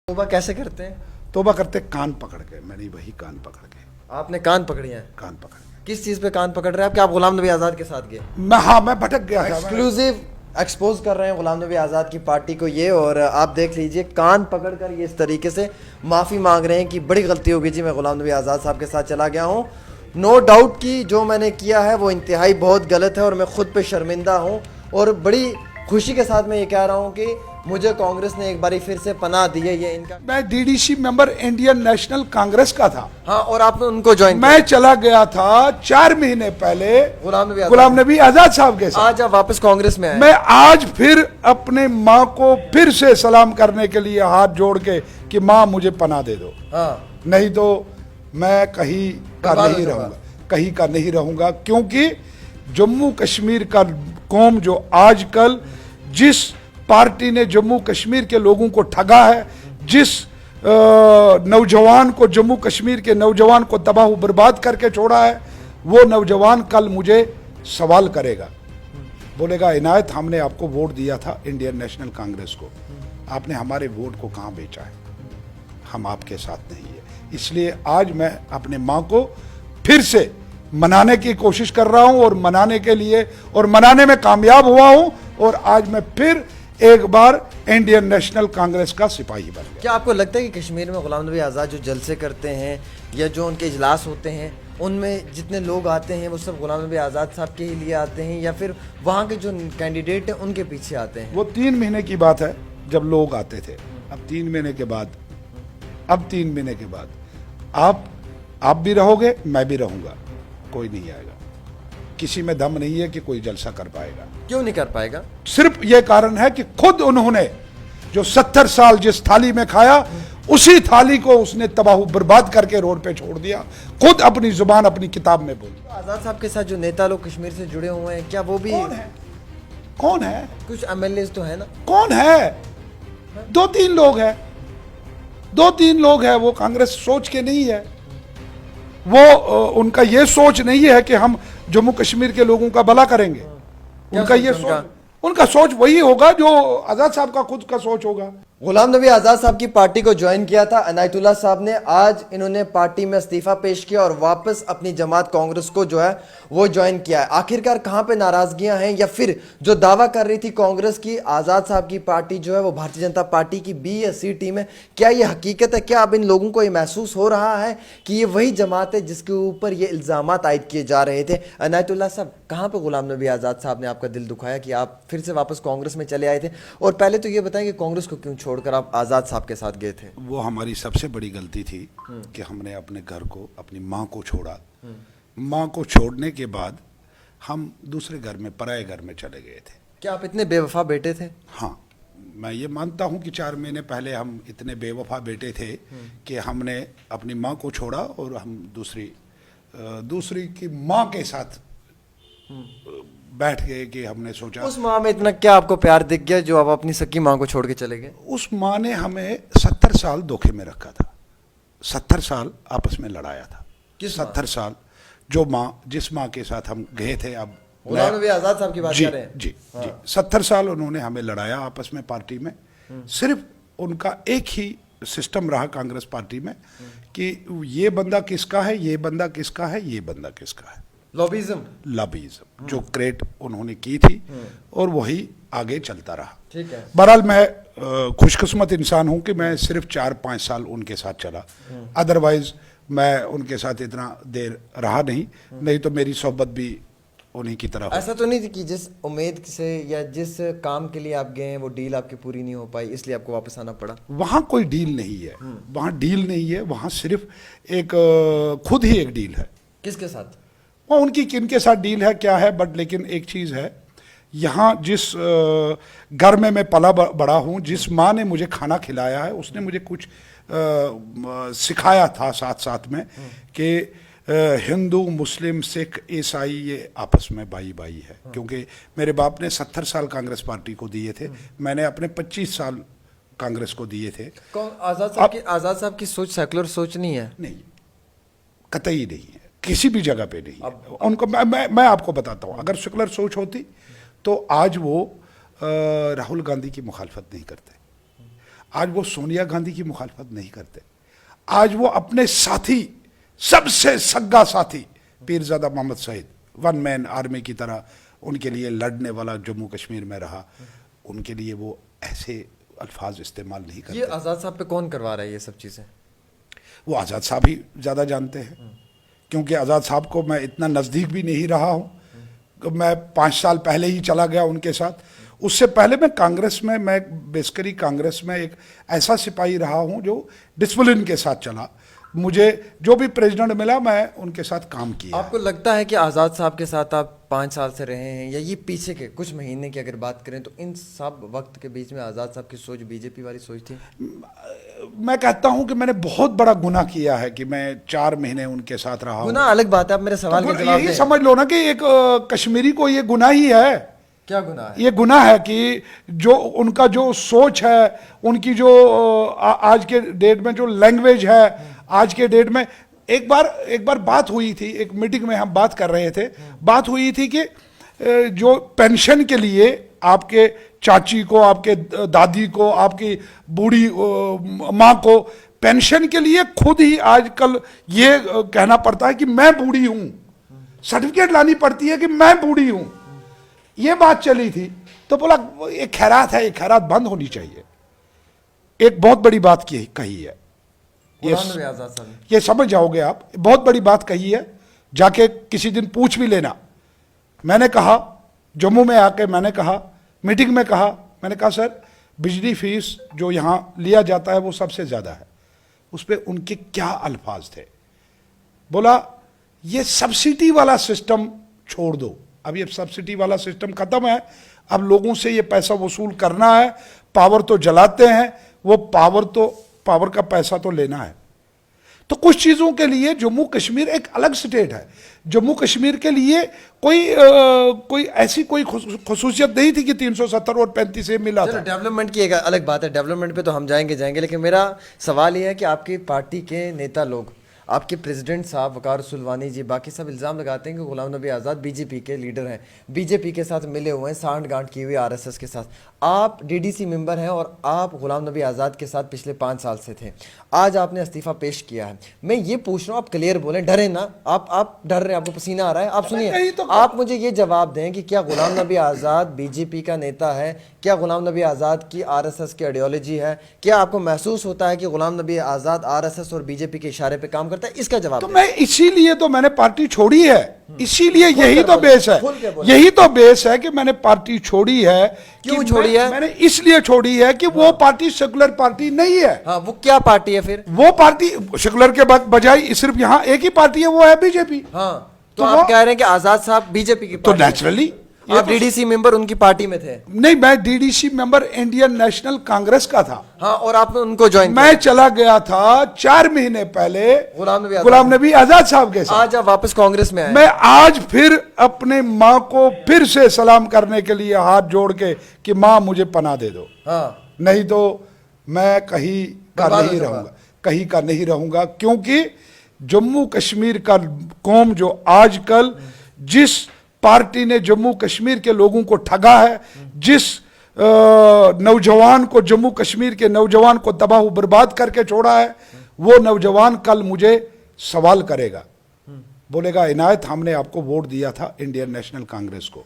तौबा कैसे करते हैं? तौबा करते कान पकड़ के, मैंने वही कान पकड़ के, आपने कान पकड़े हैं? कान पकड़ के। किस चीज पे कान पकड़ रहे हैं आप? क्या आप गुलाम नबी आजाद के साथ गए? मैं भटक गया था। एक्सक्लूसिव एक्सपोज कर रहे हैं गुलाम नबी आज़ाद की पार्टी को ये, और आप देख लीजिए कान पकड़कर ये इस तरीके से माफ़ी मांग रहे हैं कि बड़ी गलती होगी जी, मैं गुलाम नबी आज़ाद साहब के साथ चला गया हूँ। नो डाउट कि जो मैंने किया है वो इंतहाई बहुत गलत है और मैं खुद पे शर्मिंदा हूँ, और बड़ी खुशी के साथ मैं ये कह रहा हूँ कि मुझे कांग्रेस ने एक बारी फिर से पनाह दी है। ये इनका, मैं DDC member Indian national Congress का था। हाँ, और आपने उनको ज्वाइन मैं चला गया था 4 महीने पहले गुलाम नबी आजाद साहब के साथ। आज आप वापस कांग्रेस में आए। मैं आज फिर अपने माँ को फिर से सलाम करने के लिए हाथ जोड़ के कि माँ मुझे पनाह दे दो। हाँ, नहीं तो मैं कहीं का नहीं रहूंगा, कहीं का नहीं रहूंगा, क्योंकि जम्मू कश्मीर का कौम जो आजकल जिस पार्टी ने जम्मू कश्मीर के लोगों को ठगा है, जिस नौजवान को, जम्मू कश्मीर के नौजवान को तबाह बर्बाद करके छोड़ा है, वो नौजवान कल मुझे सवाल करेगा, बोलेगा इनायत हमने आपको वोट दिया था इंडियन नेशनल कांग्रेस को, आपने हमारे वोट को कहाँ बेचा है, हम आपके साथ नहीं है। इसलिए आज मैं अपने माँ को फिर से मनाने की कोशिश कर रहा हूं और मनाने के लिए और मनाने में कामयाब हुआ हूं, और आज मैं फिर एक बार इंडियन नेशनल कांग्रेस का सिपाही बन गया। क्या आपको लगता है कि कश्मीर में गुलाम नबी आज़ाद जो जलसे करते हैं या जो उनके इजलास होते हैं उनमें जितने लोग आते हैं वो सब गुलाम नबी आज़ाद साहब के ही लिए आते हैं, या फिर वहाँ के जो कैंडिडेट हैं उनके पीछे आते हैं? वो 3 महीने की बात है जब लोग आते थे। अब 3 महीने के बाद, अब 3 महीने के बाद आप भी रहोगे, मैं भी रहूंगा, कोई नहीं आएगा। किसी में दम नहीं है कि कोई जलसा कर पाएगा। क्यों नहीं कर पाएगा? सिर्फ ये कारण है कि खुद उन्होंने जो 70 साल जिस थाली में खाया, उसी थाली को उसने तबाह बर्बाद करके रोड पे छोड़ दिया। खुद अपनी जुबान अपनी किताब में बोली। आज़ाद साहब के साथ जो नेता लोग कश्मीर से जुड़े हुए हैं, क्या वो भी कौन है? कुछ एमएलए तो है ना? कौन है? 2-3 लोग हैं, 2-3 लोग हैं। वो कांग्रेस सोच के नहीं है, वो उनका ये सोच नहीं है कि हम जम्मू कश्मीर के लोगों का भला करेंगे। उनका सोच वही होगा जो आजाद साहब का खुद का सोच होगा। गुलाम नबी आज़ाद साहब की पार्टी को ज्वाइन किया था अनायतुल्लाह साहब ने। आज इन्होंने पार्टी में इस्तीफा पेश किया और वापस अपनी जमात कांग्रेस को जो है वो ज्वाइन किया है। आखिरकार कहां पे नाराजगियां हैं, या फिर जो दावा कर रही थी कांग्रेस की आज़ाद साहब की पार्टी जो है वो भारतीय जनता पार्टी की बी या सी टीम है, क्या ये हकीकत है? क्या अब इन लोगों को ये महसूस हो रहा है कि ये वही जमात है जिसके ऊपर ये इल्ज़ामात आयद किए जा रहे थे? अनायतुल्लाह साहब, कहाँ पर गुलाम नबी आज़ाद साहब ने आपका दिल दुखाया कि आप फिर से वापस कांग्रेस में चले आए थे? और पहले तो ये बताएं कि कांग्रेस को क्यों छोड़कर आप आज़ाद साहब के साथ गए थे? वो हमारी सबसे बड़ी गलती थी कि हमने अपने घर को, अपनी माँ को छोड़ा। माँ को छोड़ने के बाद हम दूसरे घर में, पराए घर में चले गए थे। क्या आप इतने बेवफा बेटे थे? हाँ, मैं ये मानता हूँ कि 4 महीने पहले हम इतने बेवफा बेटे थे कि हमने अपनी माँ को छोड़ा और हम दूसरी की माँ के साथ बैठ गए कि हमने सोचा। उस माँ में इतना क्या आपको प्यार दिख गया जो आप अपनी सकी माँ को छोड़ के चले गए? उस माँ ने हमें 70 साल धोखे में रखा था, 70 साल आपस में लड़ाया था। किस 70 साल जो माँ, जिस माँ के साथ हम गए थे, अब गुलाम नबी आज़ाद साहब की बात कर रहे हैं? जी, 70 साल उन्होंने हमें लड़ाया आपस में पार्टी में। सिर्फ उनका एक ही सिस्टम रहा कांग्रेस पार्टी में कि ये बंदा किसका है, ये बंदा किसका है, ये बंदा किसका है। लॉबीज़म जो क्रिएट उन्होंने की थी, और वही आगे चलता रहा। ठीक है। बहरहाल मैं खुशकिस्मत इंसान हूं कि मैं सिर्फ 4-5 साल उनके साथ चला, अदरवाइज मैं उनके साथ इतना देर रहा नहीं तो मेरी सोहबत भी उन्हीं की तरह। ऐसा तो नहीं थी कि जिस उम्मीद से या जिस काम के लिए आप गए हैं वो डील आपकी पूरी नहीं हो पाई, इसलिए आपको वापस आना पड़ा? वहाँ कोई डील नहीं है, वहाँ डील नहीं है, वहाँ सिर्फ एक खुद ही एक डील है। किसके साथ? वहाँ उनकी किनके साथ डील है क्या है, बट लेकिन एक चीज़ है, यहाँ जिस घर में मैं पला बड़ा हूँ, जिस माँ ने मुझे खाना खिलाया है, उसने मुझे कुछ सिखाया था साथ साथ में कि हिंदू, मुस्लिम, सिख, ईसाई ये आपस में भाई भाई है। क्योंकि मेरे बाप ने 70 साल कांग्रेस पार्टी को दिए थे, मैंने अपने 25 साल कांग्रेस को दिए थे। आज़ाद साहब की सोच सेकुलर सोच नहीं है? नहीं, कतई नहीं है, किसी भी जगह पे नहीं है। उनको मैं आपको बताता हूँ, अगर सेकुलर सोच होती तो आज वो राहुल गांधी की मुखालफत नहीं करते, आज वो सोनिया गांधी की मुखालफत नहीं करते। आज वो अपने साथी, सबसे सग्गा साथी Pirzada Mohammad Sayeed, one man army की तरह उनके लिए लड़ने वाला जम्मू कश्मीर में रहा, उनके लिए वो ऐसे अल्फाज इस्तेमाल नहीं करते। ये आज़ाद साहब पे कौन करवा रहा है ये सब चीज़ें? वो आज़ाद साहब ही ज़्यादा जानते हैं, क्योंकि आज़ाद साहब को मैं इतना नज़दीक भी नहीं रहा हूँ। मैं 5 साल पहले ही चला गया उनके साथ। उससे पहले मैं कांग्रेस में, मैं बेसिकली कांग्रेस में एक ऐसा सिपाही रहा हूँ जो डिसिप्लिन के साथ चला। मुझे जो भी प्रेसिडेंट मिला मैं उनके साथ काम किया। आपको लगता है कि आज़ाद साहब के साथ आप 5 साल से रहे हैं, या ये पीछे के कुछ महीने की अगर बात करें तो इन सब वक्त के बीच में आज़ाद साहब की सोच बीजेपी वाली सोच थी? मैं कहता हूं कि मैंने बहुत बड़ा गुनाह किया है कि मैं 4 महीने उनके साथ रहा हूं। गुनाह अलग बात है, आप मेरे सवाल तो का जवाब यही दें। समझ लो ना कि एक कश्मीरी को ये गुनाह ही है। क्या गुनाह है? ये गुनाह है कि जो उनका जो सोच है, उनकी जो आज के डेट में जो लैंग्वेज है, आज के डेट में एक बार बात हुई थी, एक मीटिंग में हम बात कर रहे थे, बात हुई थी कि जो पेंशन के लिए आपके चाची को, आपके दादी को, आपकी बूढ़ी माँ को पेंशन के लिए खुद ही आजकल ये कहना पड़ता है कि मैं बूढ़ी हूं, सर्टिफिकेट लानी पड़ती है कि मैं बूढ़ी हूं। ये बात चली थी तो बोला ये खैरात है, ये खैरात बंद होनी चाहिए। एक बहुत बड़ी बात कही है, ये समझ जाओगे आप, बहुत बड़ी बात कही है, जाके किसी दिन पूछ भी लेना। मैंने कहा जम्मू में आके, मैंने कहा मीटिंग में कहा, मैंने कहा सर बिजली फीस जो यहाँ लिया जाता है वो सबसे ज़्यादा है। उस पर उनके क्या अल्फाज थे, बोला ये सब्सिडी वाला सिस्टम छोड़ दो, अब ये सब्सिडी वाला सिस्टम खत्म है, अब लोगों से ये पैसा वसूल करना है, पावर तो जलाते हैं, वो पावर का पैसा तो लेना है। तो कुछ चीज़ों के लिए जम्मू कश्मीर एक अलग स्टेट है। जम्मू कश्मीर के लिए कोई ऐसी कोई खुसूसियत नहीं थी कि 370 और 35 से मिला था। डेवलपमेंट की एक अलग बात है, डेवलपमेंट पे तो हम जाएंगे, लेकिन मेरा सवाल ये है कि आपकी पार्टी के नेता लोग, आपके प्रेसिडेंट साहब वकार सुलवानी जी, बाकी सब इल्ज़ाम लगाते हैं कि गुलाम नबी आज़ाद बीजेपी के लीडर हैं, बीजेपी के साथ मिले हुए हैं, सांठ गांठ की हुई आरएसएस के साथ। आप डीडीसी मेंबर हैं और आप गुलाम नबी आज़ाद के साथ पिछले 5 साल से थे। आज आपने इस्तीफा पेश किया है। मैं ये पूछ रहा हूँ, आप क्लियर बोलें, डरे ना, आप डर रहे हैं, आपको पसीना आ रहा है, आप सुनिए, आप मुझे ये जवाब दें कि क्या गुलाम नबी आज़ाद बीजेपी का नेता है? क्या गुलाम नबी आज़ाद की आरएसएस की आइडियोलॉजी है? क्या आपको महसूस होता है कि गुलाम नबी आज़ाद आरएसएस और बीजेपी के इशारे पे काम करता है? इसका जवाब तो मैं इसीलिए तो मैंने पार्टी छोड़ी है, इसीलिए यही तो बेस है, यही तो बेस है कि मैंने पार्टी छोड़ी है। क्यों छोड़ी है? मैंने इसलिए छोड़ी है कि वो पार्टी सेकुलर पार्टी नहीं है। हाँ, वो क्या पार्टी है फिर? वो पार्टी सेकुलर के बजाय सिर्फ यहाँ एक ही पार्टी है, वो है बीजेपी। हाँ, तो आप कह रहे हैं कि आजाद साहब बीजेपी की तो नेचुरली आप डीडीसी मेंबर उनकी पार्टी में थे? नहीं, मैं DDC member Indian national Congress का था। हाँ, और आपने उनको ज्वाइन मैं चला गया था 4 महीने पहले गुलाम नबी आजाद साहब के साथ। आज आप वापस कांग्रेस में आए। मैं आज फिर अपने माँ को फिर से सलाम करने के लिए हाथ जोड़ के कि माँ मुझे पनाह दे दो। हाँ, नहीं तो मैं कहीं का नहीं रहूंगा, कहीं का नहीं रहूंगा, क्योंकि जम्मू कश्मीर का कौम जो आजकल जिस पार्टी ने जम्मू कश्मीर के लोगों को ठगा है, जिस नौजवान को, जम्मू कश्मीर के नौजवान को तबाह बर्बाद करके छोड़ा है, वो नौजवान कल मुझे सवाल करेगा, बोलेगा इनायत हमने आपको वोट दिया था इंडियन नेशनल कांग्रेस को,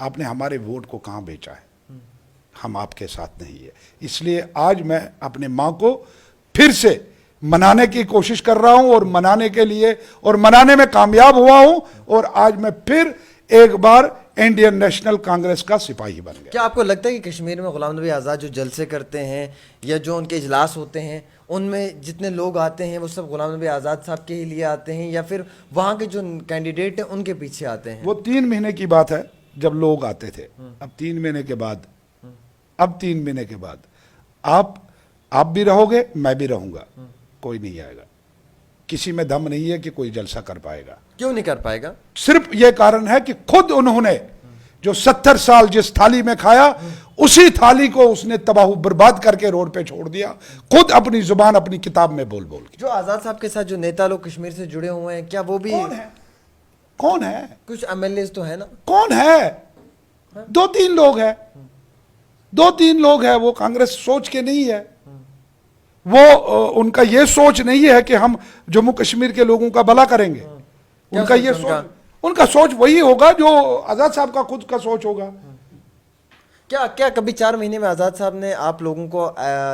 आपने हमारे वोट को कहाँ बेचा है, हम आपके साथ नहीं है। इसलिए आज मैं अपने माँ को फिर से मनाने की कोशिश कर रहा हूं और मनाने के लिए और मनाने में कामयाब हुआ हूं, और आज मैं फिर एक बार इंडियन नेशनल कांग्रेस का सिपाही बन गया। क्या आपको लगता है कि कश्मीर में गुलाम नबी आज़ाद जो जलसे करते हैं या जो उनके इजलास होते हैं, उनमें जितने लोग आते हैं वो सब गुलाम नबी आज़ाद साहब के ही लिए आते हैं, या फिर वहाँ के जो कैंडिडेट हैं उनके पीछे आते हैं? वो 3 महीने की बात है जब लोग आते थे। अब 3 महीने के बाद, अब 3 महीने के बाद आप भी रहोगे, मैं भी रहूंगा, कोई नहीं आएगा। किसी में दम नहीं है कि कोई जलसा कर पाएगा। क्यों नहीं कर पाएगा? सिर्फ यह कारण है कि खुद उन्होंने जो 70 साल जिस थाली में खाया, उसी थाली को उसने तबाह बर्बाद करके रोड पे छोड़ दिया, खुद अपनी जुबान अपनी किताब में बोल बोल के। जो आजाद साहब के साथ जो नेता लोग कश्मीर से जुड़े हुए हैं, क्या वो भी कौन है? कुछ एमएलए तो है ना? कौन है? 2-3 लोग हैं, 2-3 लोग हैं। वो कांग्रेस सोच के नहीं है, वो उनका ये सोच नहीं है कि हम जम्मू कश्मीर के लोगों का भला करेंगे। उनका ये सोच, उनका सोच वही होगा जो आजाद साहब का खुद का सोच होगा। क्या क्या कभी 4 महीने में आज़ाद साहब ने आप लोगों को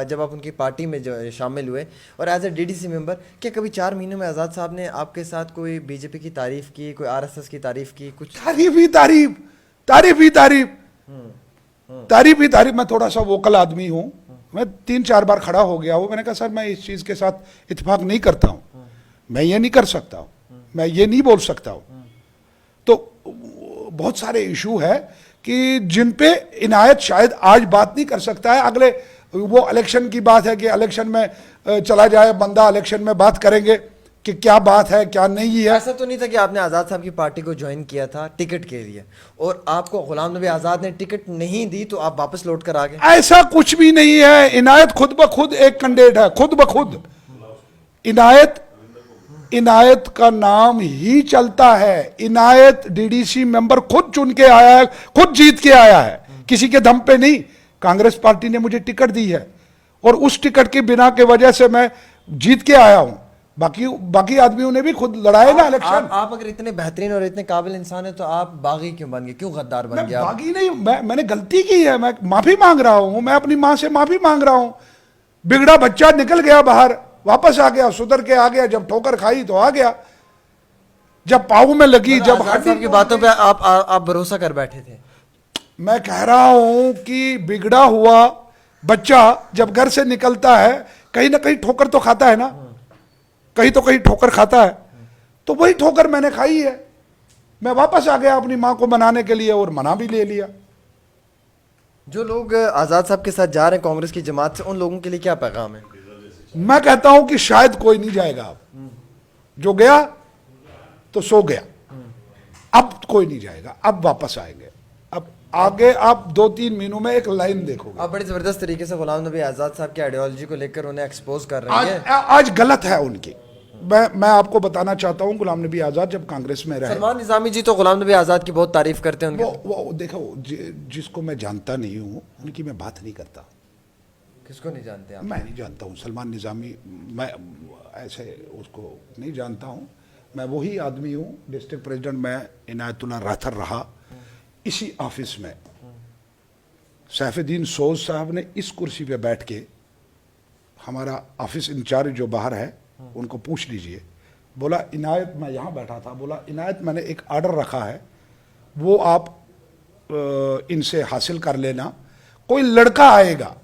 जब आप उनकी पार्टी में जो शामिल हुए और एज ए डीडीसी मेंबर, क्या कभी 4 महीनों में आज़ाद साहब ने आपके साथ कोई बीजेपी की तारीफ की, कोई आरएसएस की तारीफ की, कुछ? तारीफ ही तारीफ, तारीफ ही तारीफ, तारीफ ही तारीफ। मैं थोड़ा सा वोकल आदमी हूं, मैं 3-4 बार खड़ा हो गया हूं। मैंने कहा सर मैं इस चीज के साथ इत्तेफाक नहीं करता हूं, मैं ये नहीं कर सकता हूं, मैं ये नहीं बोल सकता हूं। तो बहुत सारे इशू है कि जिन पे इनायत शायद आज बात नहीं कर सकता है। अगले वो इलेक्शन की बात है कि इलेक्शन में चला जाए बंदा, इलेक्शन में बात करेंगे कि क्या बात है क्या नहीं है। ऐसा तो नहीं था कि आपने आज़ाद साहब की पार्टी को ज्वाइन किया था टिकट के लिए और आपको गुलाम नबी आज़ाद ने टिकट नहीं दी तो आप वापस लौट कर आ गए? ऐसा कुछ भी नहीं है। इनायत खुद ब खुद एक कैंडिडेट है, खुद ब खुद। इनायत का नाम ही चलता है। इनायत डीडीसी मेंबर खुद चुन के आया है, खुद जीत के आया है, किसी के दम पे नहीं। कांग्रेस पार्टी ने मुझे टिकट दी है और उस टिकट के बिना के वजह से मैं जीत के आया हूं। बाकी आदमियों ने भी खुद लड़ाए ना इलेक्शन। आप अगर इतने बेहतरीन और इतने काबिल इंसान है तो आप बागी क्यों बन गए, क्यों गद्दार बन गए? बागी नहीं, मैंने गलती की है, मैं माफी मांग रहा हूं। मैं अपनी मां से माफी मांग रहा हूं। बिगड़ा बच्चा निकल गया बाहर, वापस आ गया, सुधर के आ गया। जब ठोकर खाई तो आ गया, जब पाऊ में लगी, जब हड्डी की बातों पे आप भरोसा कर बैठे थे। मैं कह रहा हूं कि बिगड़ा हुआ बच्चा जब घर से निकलता है कहीं ना कहीं ठोकर तो खाता है ना, कहीं तो कहीं ठोकर खाता है। तो वही ठोकर मैंने खाई है। मैं वापस आ गया अपनी मां को मनाने के लिए और मना भी ले लिया। जो लोग आज़ाद साहब के साथ जा रहे हैं कांग्रेस की जमात से, उन लोगों के लिए क्या पैगाम है? मैं कहता हूं कि शायद कोई नहीं जाएगा। अब जो गया तो सो गया, अब कोई नहीं जाएगा, अब वापस आएंगे। अब आगे आप 2-3 महीनों में एक लाइन देखोगे। आप बड़े जबरदस्त तरीके से गुलाम नबी आज़ाद साहब की आइडियोलॉजी को लेकर उन्हें एक्सपोज कर रहे हैं। आज गलत है उनकी। मैं आपको बताना चाहता हूं, गुलाम नबी आजाद जब कांग्रेस में रहे, सलमान निजामी जी तो गुलाम नबी आज़ाद की बहुत तारीफ करते हैं। वो देखो, जिसको मैं जानता नहीं हूं उनकी मैं बात नहीं करता। किसको नहीं जानते आप? मैं नहीं जानता हूं सलमान निजामी, मैं ऐसे उसको नहीं जानता हूं। मैं वही आदमी हूं, डिस्ट्रिक्ट प्रेसिडेंट मैं इनायतुल्लाह राथर रहा इसी ऑफिस में। सैफुद्दीन सोज साहब ने इस कुर्सी पे बैठ के, हमारा ऑफिस इंचार्ज जो बाहर है उनको पूछ लीजिए, बोला इनायत, मैं यहाँ बैठा था, बोला इनायत मैंने एक ऑर्डर रखा है, वो आप इनसे हासिल कर लेना। कोई लड़का आएगा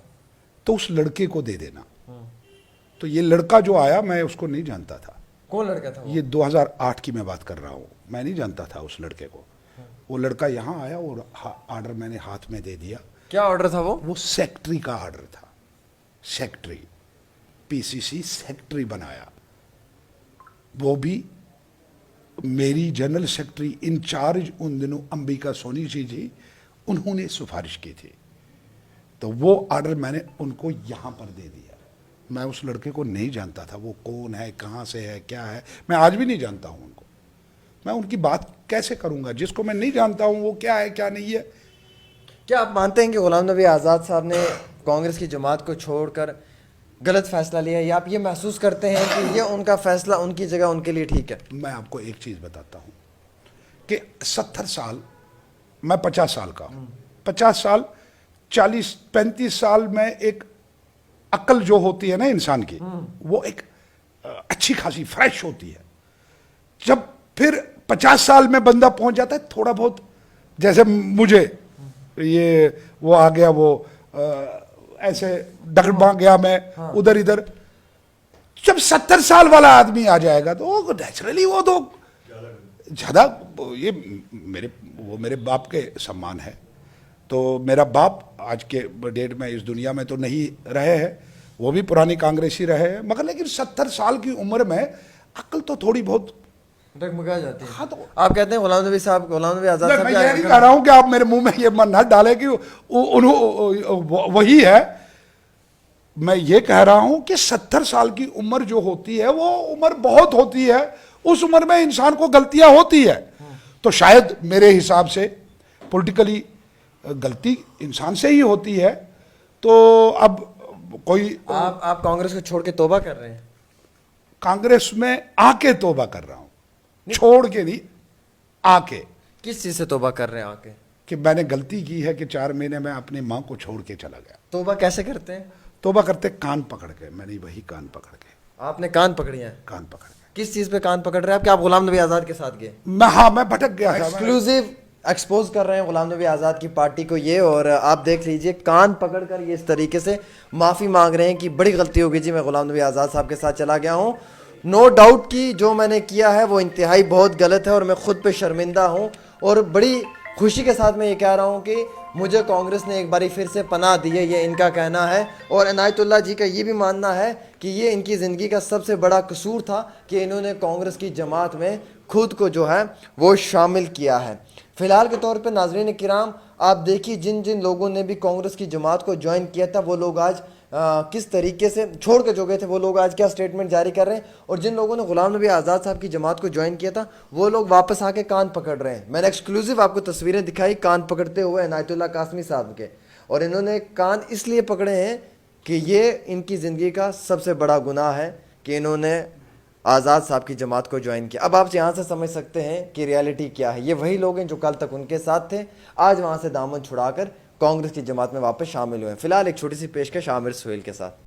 तो उस लड़के को दे देना। तो ये लड़का जो आया मैं उसको नहीं जानता था। कौन लड़का था वो? ये 2008 की मैं बात कर रहा हूँ, मैं नहीं जानता था उस लड़के को। वो लड़का यहाँ आया और ऑर्डर मैंने हाथ में दे दिया। क्या ऑर्डर था वो? वो सेक्रेटरी का ऑर्डर था। सेक्रेटरी, पीसीसी सेक्रेटरी बनाया। वो भी मेरी जनरल सेक्रेटरी इंचार्ज उन दिनों अंबिका सोनी जी, उन्होंने सिफारिश की थी। तो वो ऑर्डर मैंने उनको यहाँ पर दे दिया। मैं उस लड़के को नहीं जानता था, वो कौन है, कहाँ से है, क्या है, मैं आज भी नहीं जानता हूँ उनको। मैं उनकी बात कैसे करूँगा जिसको मैं नहीं जानता हूँ वो क्या है क्या नहीं है। क्या आप मानते हैं कि गुलाम नबी आज़ाद साहब ने कांग्रेस की जमात को छोड़कर गलत फैसला लिया, या आप ये महसूस करते हैं कि ये उनका फैसला उनकी जगह उनके लिए ठीक है? मैं आपको एक चीज़ बताता हूँ कि 70 साल, मैं 50 साल का हूँ, 50 साल 40-35 साल में एक अक्ल जो होती है ना इंसान की, वो एक अच्छी खासी फ्रेश होती है। जब फिर 50 साल में बंदा पहुंच जाता है, थोड़ा बहुत, जैसे मुझे ये वो आ गया, वो ऐसे डगमा गया मैं उधर इधर। जब 70 साल वाला आदमी आ जाएगा तो नेचुरली वो तो ज़्यादा, ये मेरे बाप के सम्मान है। तो मेरा बाप आज के डेट में इस दुनिया में तो नहीं रहे हैं, वो भी पुरानी कांग्रेसी रहे हैं, मगर लेकिन 70 साल की उम्र में अक्ल तो थोड़ी बहुत डगमगा जाती है। हाँ, तो आप कहते हैं गुलाम नबी आज़ाद साहब, मैं ये नहीं कह रहा हूं कि आप मेरे मुंह में ये मन न डालें कि वही है। मैं ये कह रहा हूं कि 70 साल की उम्र जो होती है वो उम्र बहुत होती है। उस उम्र में इंसान को गलतियां होती है। तो शायद मेरे हिसाब से पॉलिटिकली गलती इंसान से ही होती है। तो अब कोई आप कांग्रेस को छोड़ के तौबा कर रहे हैं? कांग्रेस में आके तौबा कर रहा हूं, छोड़ के नहीं, आके। किस चीज से तौबा कर रहे हैं आके? कि मैंने गलती की है कि 4 महीने में अपनी मां को छोड़ के चला गया। तौबा कैसे करते हैं? तौबा करते कान पकड़ के, मैंने वही कान पकड़ के, आपने कान पकड़ी हैं? कान पकड़ के। किस चीज पे कान पकड़ रहे हैं आप? कि आप गुलाम नबी आजाद के साथ गए? मैं भटक गया था। एक्सक्लूसिव एक्सपोज कर रहे हैं गुलाम नबी आज़ाद की पार्टी को ये, और आप देख लीजिए कान पकड़कर ये इस तरीके से माफ़ी मांग रहे हैं कि बड़ी गलती होगी जी, मैं गुलाम नबी आज़ाद साहब के साथ चला गया हूँ। नो डाउट कि जो मैंने किया है वो इंतहाई बहुत गलत है और मैं खुद पे शर्मिंदा हूँ, और बड़ी खुशी के साथ मैं ये कह रहा हूँ कि मुझे कांग्रेस ने एक बारी फिर से पनाह दी है, ये इनका कहना है। और इनायतुल्लाह जी का ये भी मानना है कि ये इनकी ज़िंदगी का सबसे बड़ा कसूर था कि इन्होंने कांग्रेस की जमात में खुद को जो है वो शामिल किया है। फ़िलहाल के तौर पे नाज़रीन किराम, आप देखिए जिन जिन लोगों ने भी कांग्रेस की जमात को ज्वाइन किया था वो लोग आज किस तरीके से छोड़ के जो गए थे वो लोग आज क्या स्टेटमेंट जारी कर रहे हैं, और जिन लोगों ने गुलाम नबी आज़ाद साहब की जमात को ज्वाइन किया था वो लोग वापस आके कान पकड़ रहे हैं। मैंने एक्सक्लूसिव आपको तस्वीरें दिखाई कान पकड़ते हुए इनायतुल्लाह कासमी साहब के, और इन्होंने कान इसलिए पकड़े हैं कि ये इनकी ज़िंदगी का सबसे बड़ा गुनाह है कि इन्होंने आज़ाद साहब की जमात को ज्वाइन किया। अब आप यहाँ से समझ सकते हैं कि रियलिटी क्या है। ये वही लोग हैं जो कल तक उनके साथ थे, आज वहाँ से दामन छुड़ाकर कांग्रेस की जमात में वापस शामिल हुए हैं। फिलहाल एक छोटी सी पेशकश आमिर सुहेल के साथ।